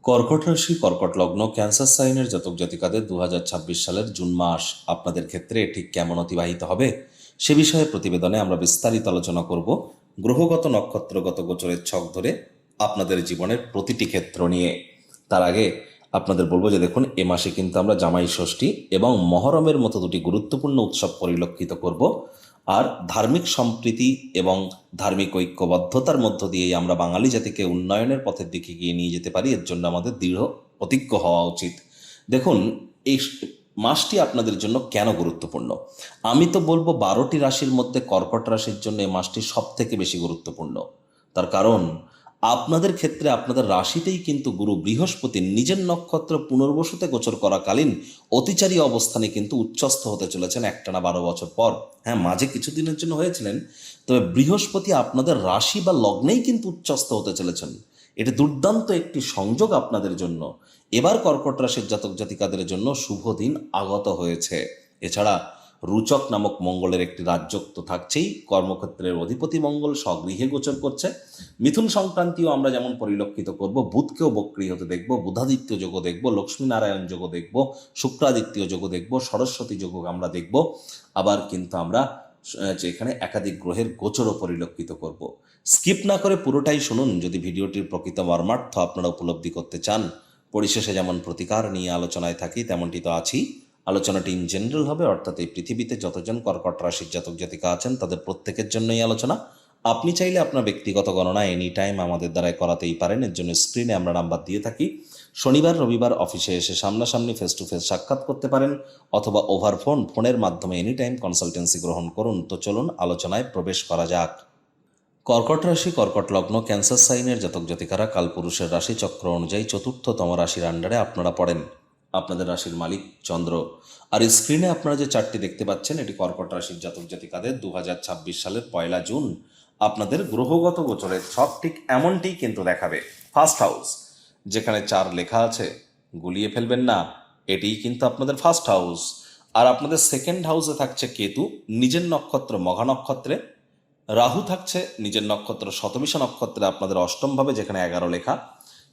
কর্কট রাশি, কর্কট লগ্ন, ক্যান্সার সাইনের জাতক জাতিকাদের 2026 সালের জুন মাস আপনাদের ক্ষেত্রে ঠিক কেমন অতিবাহিত হবে সে বিষয়ে প্রতিবেদনে আমরা বিস্তারিত আলোচনা করব। গ্রহগত নক্ষত্রগত গোচরের ছক ধরে আপনাদের জীবনের প্রতিটি ক্ষেত্র নিয়ে। তার আগে আপনাদের বলবো যে দেখুন, এ মাসে কিন্তু আমরা জামাই ষষ্ঠী এবং মহরমের মতো দুটি গুরুত্বপূর্ণ উৎসব পরিলক্ষিত করব। আর ধার্মিক সম্প্রীতি এবং ধার্মিক ঐক্যবদ্ধতার মধ্য দিয়েই আমরা বাঙালি জাতিকে উন্নয়নের পথের দিকে এগিয়ে নিয়ে যেতে পারি। এর জন্য আমাদের দৃঢ় প্রতিজ্ঞ হওয়া উচিত। দেখুন, এই মাসটি আপনাদের জন্য কেন গুরুত্বপূর্ণ। আমি তো বলবো 12টি রাশির মধ্যে কর্কট রাশির জন্য এই মাসটি সব থেকে বেশি গুরুত্বপূর্ণ। তার কারণ আপনাদের ক্ষেত্রে আপনাদের রাশিতেই কিন্তু গুরু বৃহস্পতি নিজের নক্ষত্র পুনর্বসুতে গোচর করাকালীন অতিচারী অবস্থানে কিন্তু উচ্চস্থ হতে চলেছেন একটানা 12 বছর পর। হ্যাঁ, মাঝে কিছুদিনের জন্য হয়েছিলেন, তবে বৃহস্পতি আপনাদের রাশি বা লগ্নেই কিন্তু উচ্চস্থ হতে চলেছেন। এটি দুর্দান্ত একটি সংযোগ আপনাদের জন্য। এবার কর্কট রাশির জাতক জাতিকাদের জন্য শুভ দিন আগত হয়েছে। এছাড়া রুচক নামক মঙ্গলের একটি রাজযোগ তো থাকছেই। কর্মক্ষেত্রের অধিপতি মঙ্গল স্বগৃহে গোচর করছে। মিথুন সংক্রান্তিও আমরা যেমন পরিলক্ষিত করব, বুধকেও বক্রী হতে দেখব, বুধাদিত্য যোগও দেখব, লক্ষ্মীনারায়ণ যোগও দেখব, শুক্রাদিত্য যোগও দেখব, সরস্বতী যোগও আমরা দেখব। আবার কিন্তু আমরা এখানে একাধিক গ্রহের গোচরও পরিলক্ষিত করব। স্কিপ না করে পুরোটাই শুনুন যদি ভিডিওটির প্রকৃত মর্মার্থ আপনারা উপলব্ধি করতে চান। পরিশেষে যেমন প্রতিকার নিয়ে আলোচনায় থাকি তেমনটি তো আছেই। আলোচনাটি ইন জেনারেল হবে, অর্থাৎ এই পৃথিবীতে যতজন কর্কট রাশির জাতক জাতিকা আছেন তাদের প্রত্যেকের জন্যই আলোচনা। আপনি চাইলে আপনার ব্যক্তিগত গণনা এনি টাইম আমাদের দ্বারাই করাতেই পারেন। এর জন্য স্ক্রিনে আমরা নাম্বার দিয়ে থাকি। শনিবার রবিবার অফিসে এসে সামনাসামনি ফেস টু ফেস সাক্ষাৎ করতে পারেন, অথবা ওভার ফোনের মাধ্যমে এনি টাইম কনসালটেন্সি গ্রহণ করুন। তো চলুন আলোচনায় প্রবেশ করা যাক। কর্কট রাশি, কর্কট লগ্ন, ক্যান্সার সাইনের জাতক জাতিকারা কালপুরুষের রাশি চক্র অনুযায়ী চতুর্থতম রাশির আন্ডারে আপনারা পড়েন। আপনাদের রাশির মালিক চন্দ্র। আর স্ক্রিনে আপনারা যে চারটি দেখতে পাচ্ছেন এটি কর্কট রাশির জাতক জাতিকাদের 2026 সালের 1 জুন আপনাদের গ্রহগত গোচরের ছক ঠিক এমনটি কিন্তু দেখাবে। ফার্স্ট হাউস, যেখানে 4 লেখা আছে গুলিয়ে ফেলবেন না, এটিই কিন্তু আপনাদের ফার্স্ট হাউস। আর আপনাদের সেকেন্ড হাউসে থাকছে কেতু নিজের নক্ষত্র মঘা নক্ষত্রে, রাহু থাকছে নিজের নক্ষত্র শতবিশা নক্ষত্রে আপনাদের অষ্টমভাবে যেখানে 11 লেখা,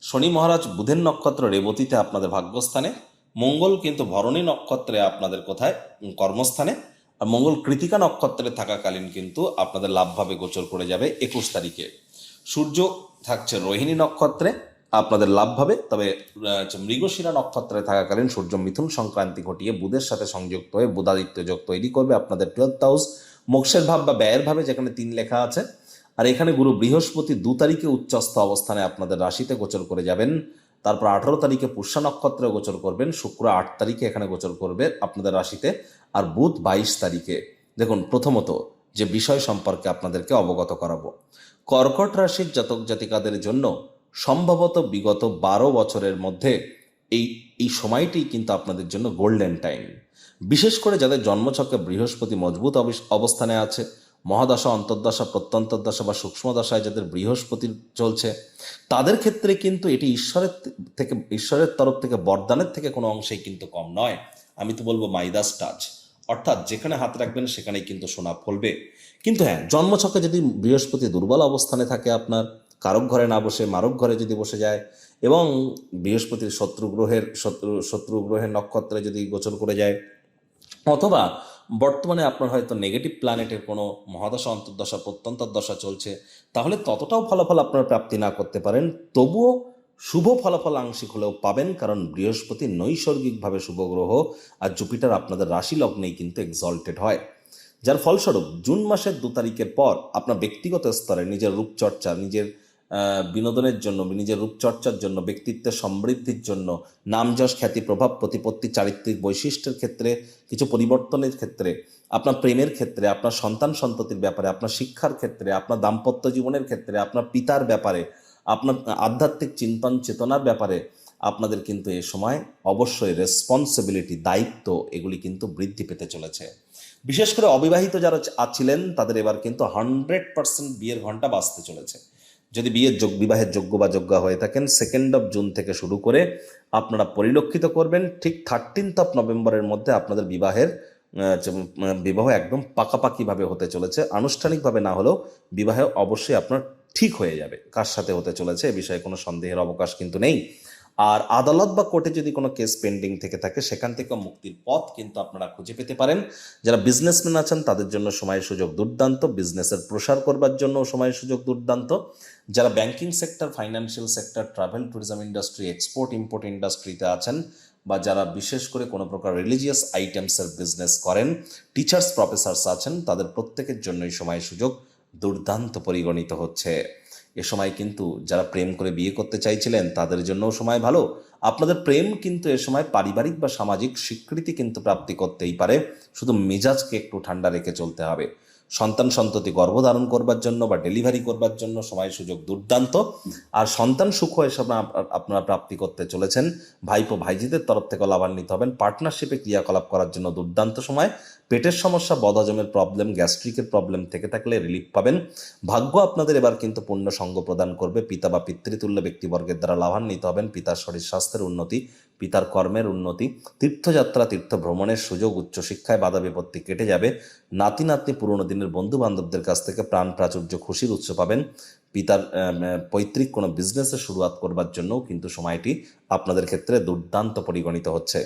শনি মহারাজ বুধের নক্ষত্র রেবতীতে আপনাদের ভাগ্যস্থানে, মঙ্গল কিন্তু ভরণী নক্ষত্রে আপনাদের কোথায় কর্মস্থানে, আর মঙ্গল কৃতিকা নক্ষত্রে থাকাকালীন কিন্তু আপনাদের লাভভাবে গোচর করে যাবে 21 তারিখে। সূর্য থাকছে রোহিণী নক্ষত্রে আপনাদের লাভভাবে, তবে মৃগশিরা নক্ষত্রে থাকাকালীন সূর্য মিথুন সংক্রান্তি ঘটিয়ে বুধের সাথে সংযুক্ত হয়ে বুধাদিত্য যোগ তৈরি করবে আপনাদের 12th হাউস মোক্ষের ভাব বা ব্যয়ের ভাবে, যেখানে 3 লেখা আছে। আর এখানে গুরু বৃহস্পতি 2 তারিখে উচ্চস্থ অবস্থানে আপনাদের রাশিতে গোচর করে যাবেন। তারপর 18 তারিখে পুষ্যা নক্ষত্রে গোচর করবেন, শুক্র 8 তারিখে এখানে গোচর করবে আপনাদের রাশিতে, আর বুধ 22 তারিখে। দেখুন, প্রথমত যে বিষয় সম্পর্কে আপনাদেরকে অবগত করাবো, কর্কট রাশির জাতক জাতিকাদের জন্য সম্ভবত বিগত 12 বছরের মধ্যে এই এই সময়টি কিন্তু আপনাদের জন্য গোল্ডেন টাইম। বিশেষ করে যাদের জন্মছকে বৃহস্পতি মজবুত অবস্থানে আছে, মহাদশা অন্তর্দশা প্রত্যন্তর্দশা বা সূক্ষ্মদশায় যাদের বৃহস্পতি চলছে, তাদের ক্ষেত্রে কিন্তু এটি ঈশ্বরের তরফ থেকে বরদানের থেকে কোনো অংশেই কিন্তু কম নয়। আমি তো বলবো মাইদাস টাচ, অর্থাৎ যেখানে হাত রাখবেন সেখানেই কিন্তু সোনা ফলবে। কিন্তু হ্যাঁ, জন্মছকে যদি বৃহস্পতি দুর্বল অবস্থানে থাকে, আপনার কারক ঘরে না বসে মারক ঘরে যদি বসে যায়, এবং বৃহস্পতির শত্রু গ্রহের নক্ষত্রে যদি গোচর করে যায়, অথবা বর্তমানে আপনার হয়তো নেগেটিভ প্ল্যানেটের কোনো মহাদশা অন্তর্দশা প্রত্যন্তর্দশা চলছে, তাহলে ততটাও ফলাফল আপনার প্রাপ্তি না করতে পারেন, তবুও শুভ ফলাফল আংশিক হলেও পাবেন, কারণ বৃহস্পতি নৈসর্গিকভাবে শুভ গ্রহ, আর জুপিটার আপনাদের রাশি লগ্নেই কিন্তু এক্সল্টেড হয়। যার ফলস্বরূপ জুন মাসের 2 তারিখের পর আপনার ব্যক্তিগত স্তরে নিজের রূপচর্চা, নিজের বিনোদনের জন্য, নিজের রূপচর্চার জন্য, ব্যক্তিত্বের সমৃদ্ধির জন্য, নাম যশ খ্যাতি প্রভাব প্রতিপত্তি চারিত্রিক বৈশিষ্ট্যের ক্ষেত্রে কিছু পরিবর্তনের ক্ষেত্রে, আপনার প্রেমের ক্ষেত্রে, আপনার সন্তান সন্ততির ব্যাপারে, আপনার শিক্ষার ক্ষেত্রে, আপনার দাম্পত্য জীবনের ক্ষেত্রে, আপনার পিতার ব্যাপারে, আপনার আধ্যাত্মিক চিন্তন চেতনার ব্যাপারে আপনাদের কিন্তু এ সময় অবশ্যই রেসপন্সিবিলিটি, দায়িত্ব, এগুলি কিন্তু বৃদ্ধি পেতে চলেছে। বিশেষ করে অবিবাহিত যারা ছিলেন তাদের এবার কিন্তু 100% বিয়ের ঘন্টা বাজতে চলেছে। যদি বিবাহের যোগ্য বা যোগ্যা হয়ে থাকেন, 2 জুন থেকে শুরু করে আপনারা পরিলক্ষিত করবেন ঠিক 13 নভেম্বরের মধ্যে আপনাদের বিবাহ একদম পাকাপাকিভাবে হতে চলেছে। আনুষ্ঠানিকভাবে না হলেও বিবাহে অবশ্যই আপনার ঠিক হয়ে যাবে। কার সাথে হতে চলেছে এ বিষয়ে কোনো সন্দেহের অবকাশ কিন্তু নেই। আর আদালত বা কোর্টে যদি কোনো কেস পেন্ডিং থেকে থাকে সেখান থেকে মুক্তির পথ কিন্তু আপনারা খুঁজে পেতে পারেন। যারা বিজনেসম্যান আছেন তাদের জন্য সময় সুযোগ দুর্দান্ত, বিজনেসের প্রসার করবার জন্য সময় সুযোগ দুর্দান্ত। যারা banking sector, financial sector, travel tourism industry, export import ইন্ডাস্ট্রিতে আছেন, বা যারা বিশেষ করে কোনো প্রকার রিলিজিয়াস আইটেমসের বিজনেস করেন, টিচার্স প্রফেসর্স আছেন, তাদের প্রত্যেকের জন্যই সময় সুযোগ দুর্দান্ত পরিগণিত হচ্ছে। এ সময় কিন্তু যারা প্রেম করে বিয়ে করতে চাইছিলেন তাদের জন্যও সময় ভালো। আপনাদের প্রেম কিন্তু এ সময় পারিবারিক বা সামাজিক স্বীকৃতি কিন্তু প্রাপ্তি করতেই পারে, শুধু মেজাজকে একটু ঠান্ডা রেখে চলতে হবে। সন্তান সন্ততি গর্ভধারণ করবার জন্য বা ডেলিভারি করবার জন্য সময় সুযোগ দুর্দান্ত। আর সন্তান সুখ এসব আপনারা প্রাপ্তি করতে চলেছেন। ভাইপো ভাইজিদের তরফ থেকে লাভান্বিত হবেন। পার্টনারশিপে ক্রিয়াকলাপ করার জন্য দুর্দান্ত সময়। পেটের সমস্যা, বদহজমের প্রবলেম, গ্যাস্ট্রিকের প্রবলেম থেকে থাকলে রিলিফ পাবেন। ভাগ্য আপনাদের এবার কিন্তু পূর্ণ সঙ্গ প্রদান করবে। পিতা বা পিতৃতুল্য ব্যক্তিবর্গের দ্বারা লাভান্বিত হবেন। পিতার শরীর স্বাস্থ্যের উন্নতি, পিতার কর্মের উন্নতি, তীর্থযাত্রা, তীর্থ ভ্রমণের সুযোগ, উচ্চশিক্ষায় বাধা বিপত্তি কেটে যাবে। নাতি নাতনি, পুরনো দিনের বন্ধু বান্ধবদের কাছ থেকে প্রাণ প্রাচুর্য, খুশির উৎস পাবেন। পিতার পৈতৃক কোনো বিজনেসের শুরুয়াত করবার জন্যও কিন্তু সময়টি আপনাদের ক্ষেত্রে দুর্দান্ত পরিগণিত হচ্ছে।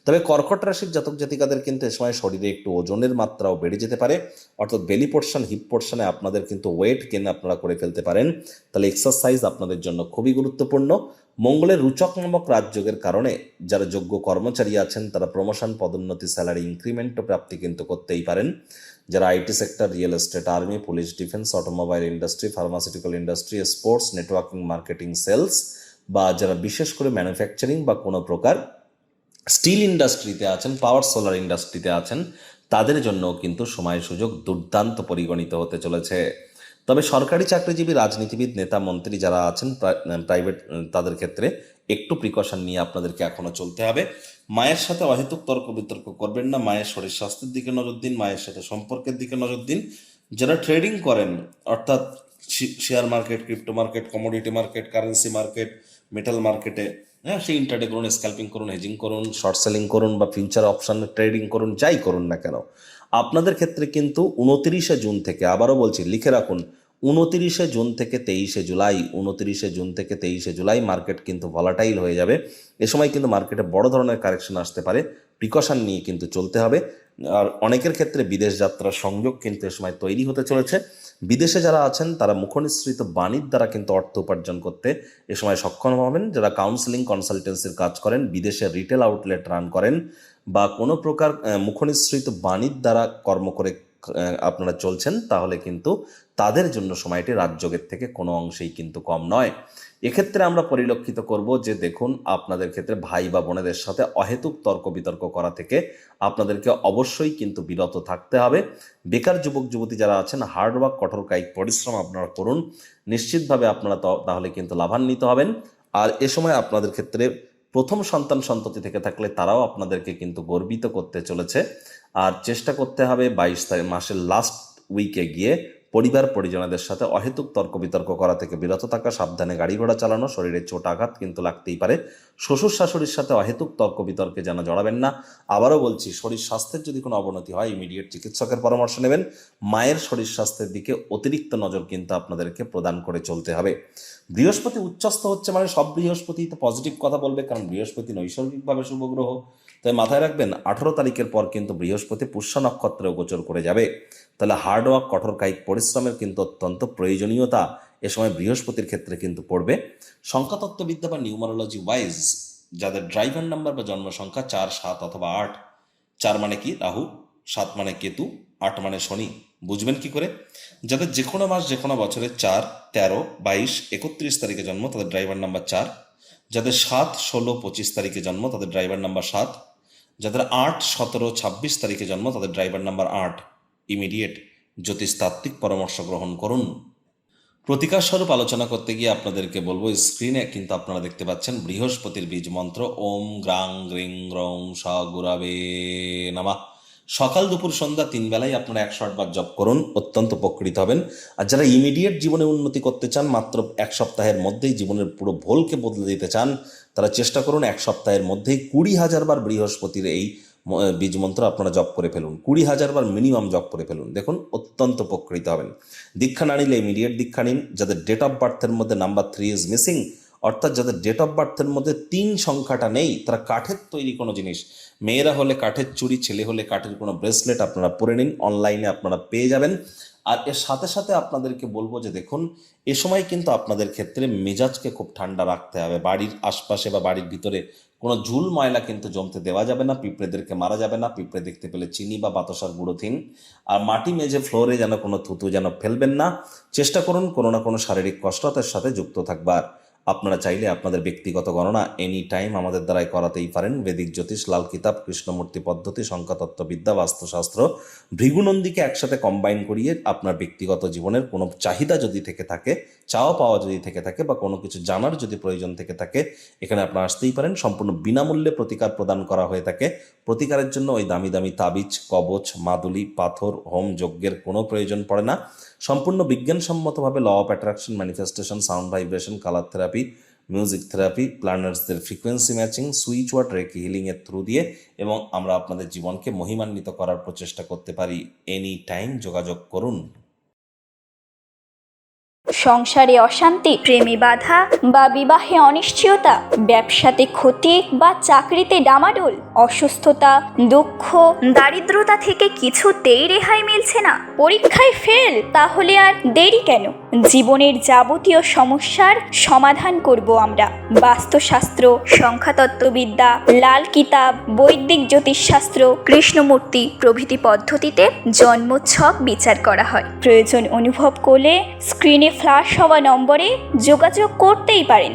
তবে কর্কট রাশির জাতক জাতিকাদের কিন্তু এ সময় শরীরে একটু ওজনের মাত্রাও বেড়ে যেতে পারে, অর্থাৎ বেলি পোর্শন, হিপ পোর্শনে আপনাদের কিন্তু ওয়েট গেন আপনারা করে ফেলতে পারেন। তাহলে এক্সারসাইজ আপনাদের জন্য খুবই গুরুত্বপূর্ণ। মঙ্গলের রুচক নামক রাজযোগের কারণে যারা যোগ্য কর্মচারী আছেন তারা প্রমোশন, পদোন্নতি, স্যালারি ইনক্রিমেন্টও প্রাপ্তি কিন্তু করতেই পারেন। যারা IT sector, real estate, army, police, defence, automobile industry, pharmaceutical industry, sports, networking, marketing, sales, বা যারা বিশেষ করে ম্যানুফ্যাকচারিং বা কোনো প্রকার স্টিল ইন্ডাস্ট্রিতে আছেন, পাওয়ার সোলার ইন্ডাস্ট্রিতে আছেন, তাদের জন্য কিন্তু সময় সুযোগ দুর্দান্ত পরিগণিত হতে চলেছে। তবে সরকারি চাকরিজীবী, রাজনীতিবিদ, নেতা, মন্ত্রী যারা আছেন প্রাইভেট, তাদের ক্ষেত্রে একটু প্রিকশন নিয়ে আপনাদেরকে এখনো চলতে হবে। মায়ের সাথে অহেতুক তর্ক বিতর্ক করবেন না। মায়ের শরীর স্বাস্থ্যের দিকে নজর দিন, মায়ের সাথে সম্পর্কের দিকে নজর দিন। যারা ট্রেডিং করেন, অর্থাৎ share market, crypto market, commodity market, currency market, metal মার্কেটে, হ্যাঁ, সেই ইন্ট্রাডে করুন, স্ক্যাল্পিং করুন, হেজিং করুন, শর্ট সেলিং করুন, বা ফিউচার অপশন ট্রেডিং করুন, যাই করুন না কেন, আপনাদের ক্ষেত্রে কিন্তু 29শে জুন থেকে, আবারও বলছি লিখে রাখুন, 29শে জুন থেকে 23শে জুলাই, 29শে জুন থেকে 23শে জুলাই মার্কেট কিন্তু ভলাটাইল হয়ে যাবে। এ সময় কিন্তু মার্কেটে বড় ধরনের কারেকশন আসতে পারে, প্রিকশন নিয়ে কিন্তু চলতে হবে। আর অনেকের ক্ষেত্রে বিদেশ যাত্রার সংযোগ কিন্তু এ সময় তৈরি হতে চলেছে। বিদেশে যারা আছেন তারা মুখনিসৃত বাণীর দ্বারা কিন্তু অর্থ উপার্জন করতে এ সময় সক্ষম হবেন। যারা কাউন্সেলিং, কনসালটেন্সির কাজ করেন, বিদেশে রিটেল আউটলেট রান করেন, বা কোনো প্রকার মুখনিসৃত বাণীর দ্বারা কর্ম করে আপনারা চলছেন, তাহলে কিন্তু তাদের জন্য সময়টি রাজযোগের থেকে কোনো অংশেই কিন্তু কম নয়। এক্ষেত্রে আমরা পরিলক্ষিত করব যে দেখুন, আপনাদের ক্ষেত্রে ভাই বা বোনেদের সাথে অহেতুক তর্ক বিতর্ক করা থেকে আপনাদেরকে অবশ্যই কিন্তু বিরত থাকতে হবে। বেকার যুবক যুবতী যারা আছেন, হার্ডওয়ার্ক, কঠোর কায়িক পরিশ্রম আপনারা করুন, নিশ্চিতভাবে আপনারা তাহলে কিন্তু লাভান্বিত হবেন। আর এ সময় আপনাদের ক্ষেত্রে প্রথম সন্তান সন্ততি থেকে থাকলে তারাও আপনাদেরকে কিন্তু গর্বিত করতে চলেছে। আর চেষ্টা করতে হবে 22 তারিখ মাসের লাস্ট উইকে গিয়ে পরিবার পরিজনদের সাথে অহেতুক তর্ক বিতর্ক করা থেকে বিরত থাকা, সাবধানে গাড়ি ঘোড়া চালানো, শরীরে চোট আঘাত কিন্তু লাগতেই পারে। শ্বশুর শাশুড়ির সাথে অহেতুক তর্ক বিতর্কে যেন জড়াবেন না। আবারও বলছি, শরীর স্বাস্থ্যের যদি কোনো অবনতি হয় ইমিডিয়েট চিকিৎসকের পরামর্শ নেবেন। মায়ের শরীর স্বাস্থ্যের দিকে অতিরিক্ত নজর কিন্তু আপনাদেরকে প্রদান করে চলতে হবে। বৃহস্পতি উচ্চস্থ হচ্ছে মানে সব বৃহস্পতি তো পজিটিভ কথা বলবে, কারণ বৃহস্পতি নৈসর্গিকভাবে শুভ গ্রহ। তাই মাথায় রাখবেন 18 তারিখের পর কিন্তু বৃহস্পতি পুষ্য নক্ষত্রে গোচর করে যাবে। তাহলে হার্ডওয়ার্ক, কঠোর কায়িক পরিশ্রমের কিন্তু অত্যন্ত প্রয়োজনীয়তা এ সময় বৃহস্পতির ক্ষেত্রে কিন্তু পড়বে। সংখ্যাতত্ত্ববিদ্যা বা নিউমারোলজি ওয়াইজ যাদের ড্রাইভার নাম্বার বা জন্ম সংখ্যা 4, 7 অথবা 8, 4 মানে কি রাহু, 7 মানে কেতু, 8 মানে শনি, বুঝবেন কি করে? যাদের যে কোনো মাস, যে কোনো বছরে 4, 13, 22, 31 তারিখে জন্ম তাদের ড্রাইভার নাম্বার 4। যাদের 7, 16, 25 তারিখে জন্ম তাদের ড্রাইভার নাম্বার 7। যাদের 8, 17, 26 তারিখে জন্ম তাদের ড্রাইভার নাম্বার 8। ইমিডিয়েট জ্যোতিষতাত্ত্বিক পরামর্শ গ্রহণ করুন। প্রতিকার স্বরূপ আলোচনা করতে গিয়ে আপনাদেরকে বলবো, স্ক্রিনে কিন্তু আপনারা দেখতে পাচ্ছেন বৃহস্পতির বীজ মন্ত্র ওম গ্রাং গ্রিং গ্রং স গুরাবে নামা। সকাল দুপুর সন্ধ্যা 3 বেলায় আপনারা 108 বার জপ করুন, অত্যন্ত উপকৃত হবেন। আর যারা ইমিডিয়েট জীবনে উন্নতি করতে চান, মাত্র 1 সপ্তাহের মধ্যেই জীবনের পুরো ভোলকে বদলে দিতে চান, তারা চেষ্টা করুন 1 সপ্তাহের মধ্যেই 20,000 বার বৃহস্পতির এই বীজ মন্ত্র আপনারা জপ করে ফেলুন। 20,000 বার মিনিমাম জপ করে ফেলুন, দেখুন অত্যন্ত উপকৃত হবেন। দীক্ষা না নিলে ইমিডিয়েট দীক্ষা নিন। যাদের ডেট অফ বার্থের মধ্যে নাম্বার 3 ইজ মিসিং, অর্থাৎ যাদের ডেট অফ বার্থের মধ্যে 3 সংখ্যাটা নেই, তারা কাঠের তৈরি কোনো জিনিস, মেয়েরা হলে কাঠের চুড়ি, ছেলে হলে কাঠের কোনো ব্রেসলেট আপনারা পরে নিন, অনলাইনে আপনারা পেয়ে যাবেন। আর এর সাথে সাথে আপনাদেরকে বলবো যে দেখুন, এ সময় কিন্তু আপনাদের ক্ষেত্রে মেজাজকে খুব ঠান্ডা রাখতে হবে। বাড়ির আশপাশে বা বাড়ির ভিতরে কোনো ঝুল ময়লা কিন্তু জমতে দেওয়া যাবে না, পিঁপড়েদেরকে মারা যাবে না, পিঁপড়ে দেখতে পেলে চিনি বা বাতাসার গুঁড়ো দিন। আর মাটি মেঝে ফ্লোরে যেন কোনো থুতু যেন ফেলবেন না। চেষ্টা করুন কোনো না কোনো শারীরিক কসরতের সাথে যুক্ত থাকবার। আপনারা চাইলে আপনাদের ব্যক্তিগত গণনা এনি টাইম আমাদের দ্বারাই করাতেই পারেন। বেদিক জ্যোতিষ, লাল কিতাব, কৃষ্ণমূর্তি পদ্ধতি, সংখ্যাতত্ত্ববিদ্যা, বাস্তুশাস্ত্র, ভৃগুনন্দীকে একসাথে কম্বাইন করিয়ে আপনার ব্যক্তিগত জীবনের কোনো চাহিদা যদি থেকে থাকে, চাওয়া পাওয়া যদি থেকে থাকে, বা কোনো কিছু জানার যদি প্রয়োজন থেকে থাকে, এখানে আপনারা আসতেই পারেন। সম্পূর্ণ বিনামূল্যে প্রতিকার প্রদান করা হয়ে থাকে। প্রতিকারের জন্য ওই দামি দামি তাবিজ, কবচ, মাদুলি, পাথর, হোম যজ্ঞের কোনো প্রয়োজন পড়ে না। সম্পূর্ণ বিজ্ঞানসম্মতভাবে law of attraction, manifestation, sound vibration, colour therapy, music therapy, প্ল্যানার্সদের frequency matching, switch word, reiki হিলিংয়ের থ্রু দিয়ে, এবং আমরা আপনাদের জীবনকে মহিমান্বিত করার প্রচেষ্টা করতে পারি। এনি টাইম যোগাযোগ করুন। সংসারে অশান্তি, প্রেমে বাধা বা বিবাহে অনিশ্চয়তা, ব্যবসাতে ক্ষতি বা চাকরিতে ডামাডোল, অসুস্থতা, দুঃখ, দারিদ্রতা থেকে কিছুতেই রেহাই মিলছে না, পরীক্ষায় ফেল, তাহলে আর দেরি কেন? জীবনের যাবতীয় সমস্যার সমাধান করব আমরা। বাস্তুশাস্ত্র, সংখ্যাতত্ত্ববিদ্যা, লাল কিতাব, বৈদিক জ্যোতিষশাস্ত্র, কৃষ্ণমূর্তি প্রভৃতি পদ্ধতিতে জন্মছক বিচার করা হয়। প্রয়োজন অনুভব করলে স্ক্রিনে ফ্ল্যাশ হওয়া নম্বরে যোগাযোগ করতেই পারেন।